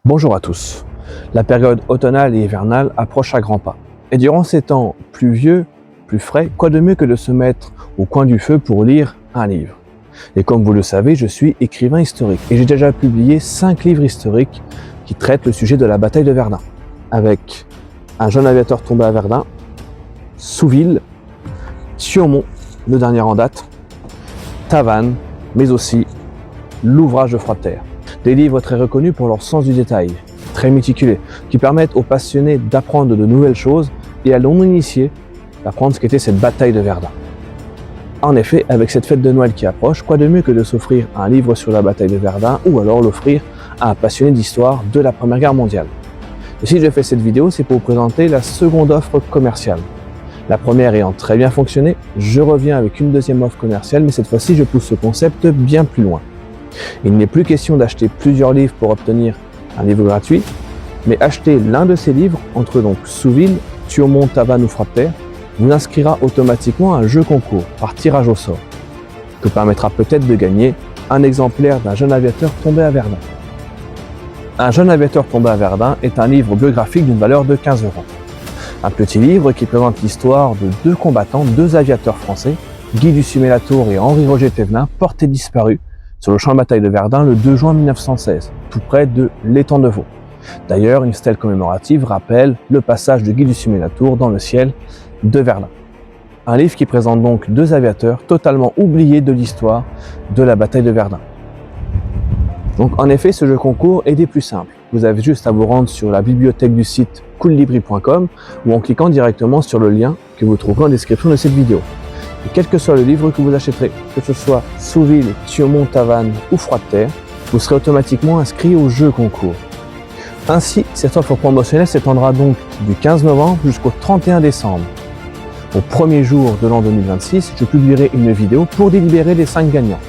Bonjour à tous. La période automnale et hivernale approche à grands pas. Et durant ces temps pluvieux, plus frais, quoi de mieux que de se mettre au coin du feu pour lire un livre. Et comme vous le savez, je suis écrivain historique et j'ai déjà publié 5 livres historiques qui traitent le sujet de la bataille de Verdun. Avec Un jeune aviateur tombé à Verdun, Souville, Thiaumont, le dernier en date, Tavannes, mais aussi L'ouvrage de Froidterre. Des livres très reconnus pour leur sens du détail, très méticuleux, qui permettent aux passionnés d'apprendre de nouvelles choses et à non-initiés d'apprendre ce qu'était cette bataille de Verdun. En effet, avec cette fête de Noël qui approche, quoi de mieux que de s'offrir un livre sur la bataille de Verdun ou alors l'offrir à un passionné d'histoire de la Première Guerre mondiale. Et si je fais cette vidéo, c'est pour vous présenter la seconde offre commerciale. La première ayant très bien fonctionné, je reviens avec une deuxième offre commerciale, mais cette fois-ci je pousse ce concept bien plus loin. Il n'est plus question d'acheter plusieurs livres pour obtenir un livre gratuit, mais acheter l'un de ces livres, entre donc Souville, Thiaumont, Tavannes ou Froidterre, vous inscrira automatiquement à un jeu concours par tirage au sort, qui permettra peut-être de gagner un exemplaire d'un jeune aviateur tombé à Verdun. Un jeune aviateur tombé à Verdun est un livre biographique d'une valeur de 15 €. Un petit livre qui présente l'histoire de deux combattants, deux aviateurs français, Guy Dussumé-Latour et Henri-Roger Thévenin, portés disparus sur le champ de bataille de Verdun le 2 juin 1916, tout près de l'étang de Vaux. D'ailleurs, une stèle commémorative rappelle le passage de Guy Dussumé-Latour dans le ciel de Verdun. Un livre qui présente donc deux aviateurs totalement oubliés de l'histoire de la bataille de Verdun. Donc en effet, ce jeu concours est des plus simples. Vous avez juste à vous rendre sur la bibliothèque du site coolibri.com ou en cliquant directement sur le lien que vous trouverez en description de cette vidéo. Et quel que soit le livre que vous achèterez, que ce soit Souville, Thiaumont, Tavannes ou Froidterre, vous serez automatiquement inscrit au jeu concours. Ainsi, cette offre promotionnelle s'étendra donc du 15 novembre jusqu'au 31 décembre. Au premier jour de l'an 2026, je publierai une vidéo pour délibérer les 5 gagnants.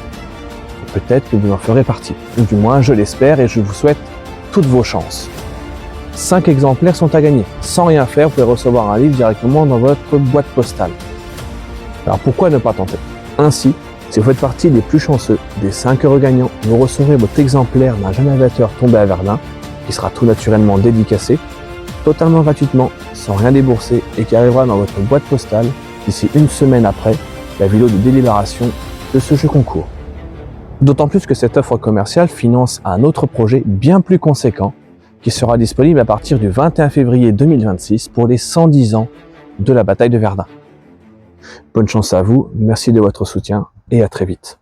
Et peut-être que vous en ferez partie, ou du moins je l'espère et je vous souhaite toutes vos chances. 5 exemplaires sont à gagner. Sans rien faire, vous pouvez recevoir un livre directement dans votre boîte postale. Alors pourquoi ne pas tenter? Ainsi, si vous faites partie des plus chanceux, des 5 heureux gagnants, vous recevrez votre exemplaire d'un jeune aviateur tombé à Verdun, qui sera tout naturellement dédicacé, totalement gratuitement, sans rien débourser, et qui arrivera dans votre boîte postale d'ici une semaine après la vidéo de délibération de ce jeu concours. D'autant plus que cette offre commerciale finance un autre projet bien plus conséquent, qui sera disponible à partir du 21 février 2026 pour les 110 ans de la bataille de Verdun. Bonne chance à vous, merci de votre soutien et à très vite.